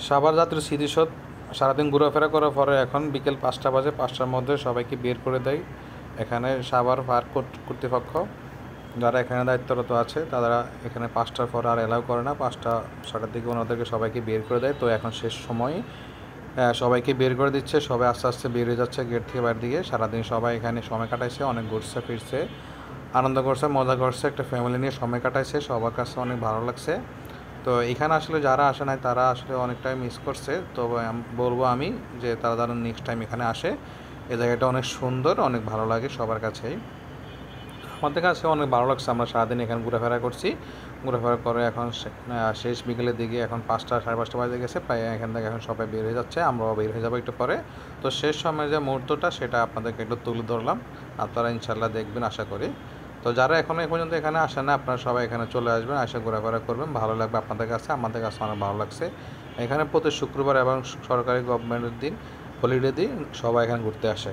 সাভার যাত্রী স্মৃতিসৌধ সারাদিন ঘোরাফেরা করার পরে এখন বিকেল 5টা বাজে। 5টার মধ্যে সবাইকে বের করে দেয় এখানে সাভার পার্ক কর্তৃপক্ষ। যারা এখানে দায়িত্বরত আছে তারা এখানে 5টার পর আর অ্যালাউ করে না। 5টা-6টার দিকে ওনাদেরকে সবাইকে বের করে দেয়। তো এখন শেষ সময়, সবাইকে বের করে দিচ্ছে। সবাই আস্তে আস্তে বের হয়ে যাচ্ছে গেট থেকে বাইরের দিকে। সারাদিন সবাই এখানে সময় কাটাইছে, অনেক ঘুরছে ফিরছে, আনন্দ করছে, মজা করছে, একটা ফ্যামিলি নিয়ে সময় কাটাইছে। সবার কাছে অনেক ভালো লাগছে। তো এখানে আসলে যারা আসে নাই তারা আসলে অনেকটাই মিস করছে। তবে বলবো আমি যে তারা যেন নেক্সট টাইম এখানে আসে। এই জায়গাটা অনেক সুন্দর, অনেক ভালো লাগে সবার কাছেই। আমাদের কাছে অনেক ভালো লাগছে। আমরা সারাদিন এখানে ঘোরাফেরা করছি। ঘোরাফেরা করে এখন শেষ বিকেলের দিকে এখন 5টা, সাড়ে 5টা বাজে গেছে প্রায়। এখান থেকে এখন সবাই বের হয়ে যাচ্ছে, আমরাও বের হয়ে যাবো একটু পরে। তো শেষ সময়ের যে মুহূর্তটা সেটা আপনাদেরকে একটু তুলে ধরলাম। আপনারা ইনশাল্লাহ দেখবেন আশা করি। তো যারা এখনও এই পর্যন্ত এখানে আসেন না, আপনারা সবাই এখানে চলে আসবেন, এসে ঘোরাফেরা করবেন, ভালো লাগবে আপনাদের কাছে। আমাদের কাছে অনেক ভালো লাগছে। এখানে প্রতি শুক্রবার এবং সরকারি গভর্নমেন্টের দিন, হলিডে দিন সবাই এখানে ঘুরতে আসে।